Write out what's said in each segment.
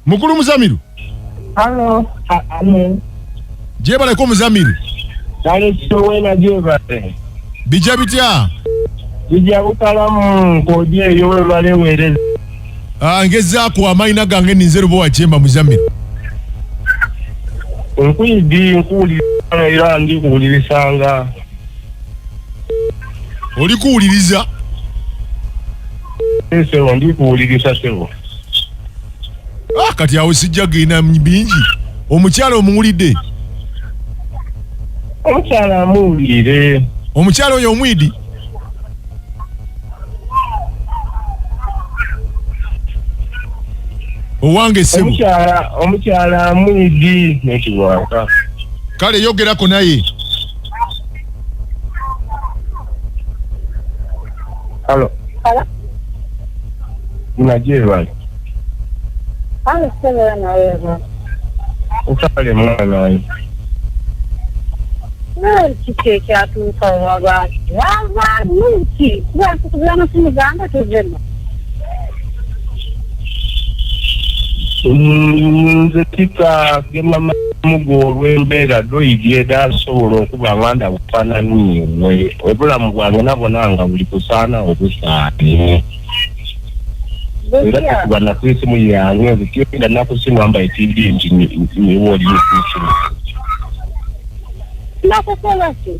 Mukulu Muzamiru. Hello. Hello. Jebale ko Muzamiru. Dale sowena jebale. Bija bitya. Bija ukalamu kodye yowe bale wereze. Ngezaako amaina gange ninzero bo wachemba Muzamiru. Nkwidi nkuli era ndi kuwulirisanga. Oli kuwuliriza? Ese ndi kuwulirisa sebo. Kati awo sijja gina bingi. Omukyala omuwulidde? Omukyala amuwulire. Omukyala oyo omwidi? Owange sebo. Omukyala amwidi nekiwaka. Kale yogerako naye. Hello. Unajeba. Sasa na wewe. Ukale mwana. Kike atuka waga. Waga nuki. Kwa kutana simuganda tujema. Nzetika gemama mugorwe mbera doyiye dasobola okuba nganda bufana niwe. Obulamu bwange nabonanga buli kusana obusaani. Era kubana kwisi mu yange bikinda nakusimwa mba etindi ni woli kwisi. Nakokola ki?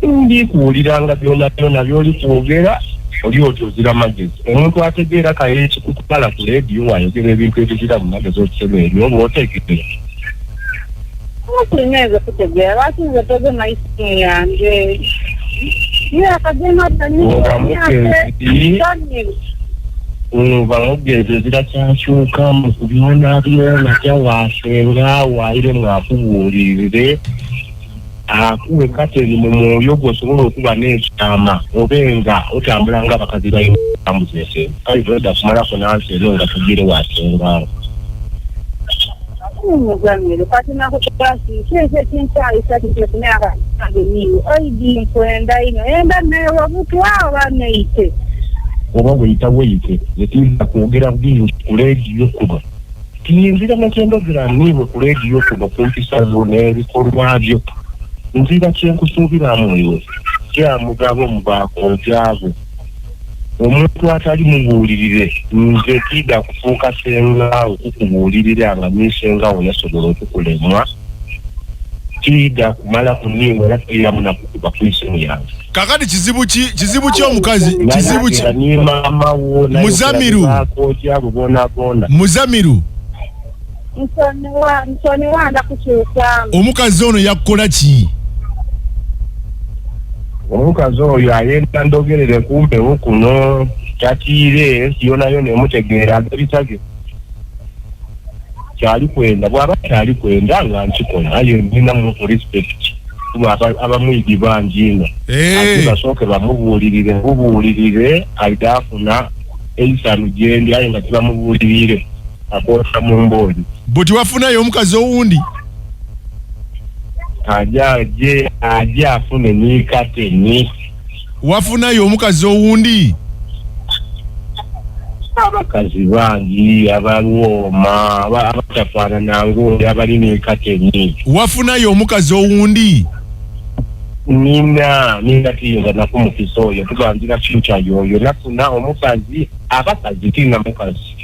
Ndi kuwuliranga byona byoli kwogera oli otuzira magezi. Omuntu ategeera kaye ekikutwala ku radio wayogera ebintu ebizira mu magezi okisema ebyo oba oteekera. Kunyeza kutegeera lwaki nze toge maisi yange. Akagema bamugeze zirakyashuka mu kubyona byona kyawasenga waire mwakubuulirire akuwe kateri mu mwoyo gwosobola okuba n'ekyama obenga otambula nga abakazi bayambuzese kale toda kumalako nansi ero nga tugire wasengawo Muzamiru kati nakukwasi kyekyo kinkyayisa kitekunaka ageniyo oidi nkwenda ino enda newa butu awo baneite oba weyite yetinza kwogera bwingi ku leediyo kuno tiyinzira nakyendogera niwe ku leediyo kuno kumpisa zo n'ebikolwa byo nzira kyenkusuubiramu iwe kyamugabo mubakontyabo omuntu atali mubuulirire nze kida kufuuka sengawo kukubuulirira nga nisengawo yasobola okukulemwa kida kumala kuniwa era toyiramu nakukuba kwisimu yange. Kakati kizibu ki omukazi? Kizibu ki? Muzamiru. Nsoni wanda kukyusa. Omukazi ono yakukola ki? Omukazi oyo ayenda ndogerere kumpewo kuno kyatiire yonayo nemutegeera agebitage kyali kwenda bw'aba kyali kwenda nga nkikola aye nina mu respect kuba abamwigi bangi ino ate basooke bamubuulirire aidafuna eisanu gyendi aye nga tibamubuulirire akoota mu mbooli buti wafunayo omukazi owundi ajja afune nikateni wafunayo omukazi owundi abakazi bangi abalwoma abatafaanana ng'oli abalina ekateni wafunayo omukazi owundi nina tiyinza nakumukisa oyo tuganjira future yoyo nafuna omukazi abakazi tina mukazi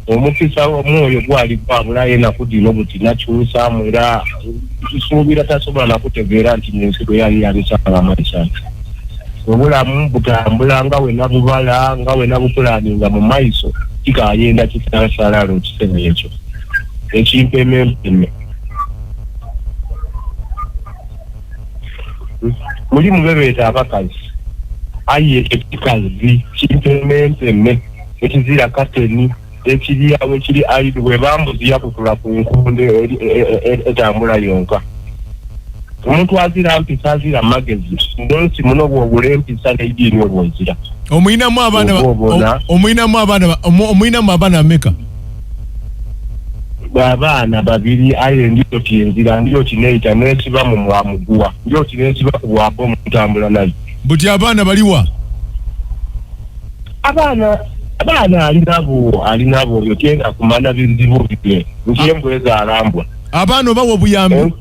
omukisa omwoyo gwali kwabulaye nakudina obuti nakyusamu era suubira tasobola nakutegeera nti nensigo yali yabisala amaisha obulamu butambula nga we nabubala nga we nabupulaninga mu maiso kikayenda kitasalalo kiseme ekyo ekimpemempeme mulimu bebeeta abakazi aye ekikazi kimpemempeme ekizira kateni ekiriyawe kiri aidu bwe bambuzi yakutula ku nkunde etambula yonka omuntu azira mpisa azira magezi ndonsi muno bwobula empisa n'ejiini obwozira omuyinamu abaana ameka abaana babiri aye ndiyo tiyenzira ndiyo tineita nesiba mu mwamuguwa ndiyo tinesiba kubwako omutambula nayo buti abaana baliwa abaana abana alinabo yotenda kumana bizibu bile nkyembweza alambwa abana bawo buyambi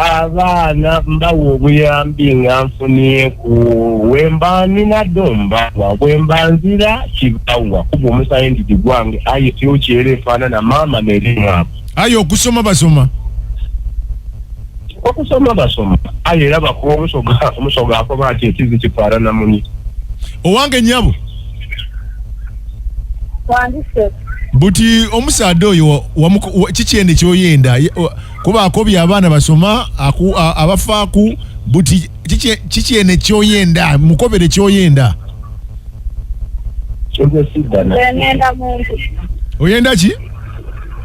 abana mbawo buyambi nganfuniye ku wembani na domba wembanzira kibawa kuba omusayendi digwange aye tiyo kyere fana na mama neringa ayo okusoma basoma aye laba ko omusoga akoba ati ekizi kifara na muni owange nyabo wandise buti omusaadde oyo kikyende kyoyenda kuba akobya abaana basoma abafaaku buti kikyende kyoyenda mukobere kyoyenda nenda muntu oyenda ki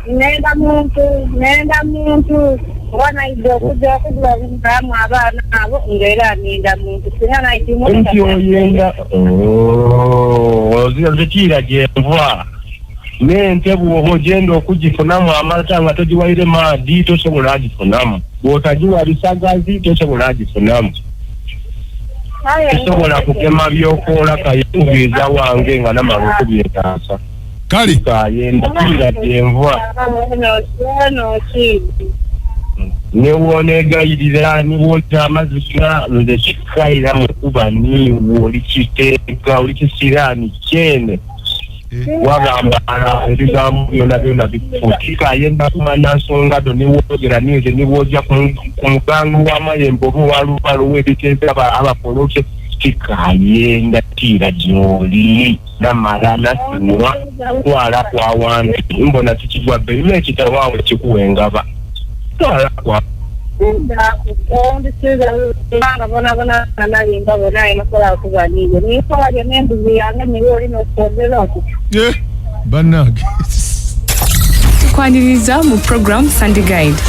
nenda muntu wana ido kujja kugulamu abaana abo ngera nenda muntu sinana ikimu oyenda ozira jenvwa mente bwoho genda okugifunamu amata nga togiwaire maadi tosobola agifunamu bwotagiwa bisagazi tosobola agifunamu tosobola kugema byokola kayingiza wange nga namala okubyetaasa kale kayenda kira jenvwa newonegayirira niwota amazika nze kikaira mukuba niwo olikiteeka olikisiraani kyene wagamba ebigambo byonna bikufutika yenda kumana nsonga do niwogera nize niwojja ku mugango w'amayembe oba owalubalo w'ebiteeza abapoloke kikayenda tira gy'oli namala nasinywa twala kwawange mbona tikigwa bbeina ekitawaawe kikuwengaba twala kwa banage tukwaniriza mu program Sunday Guide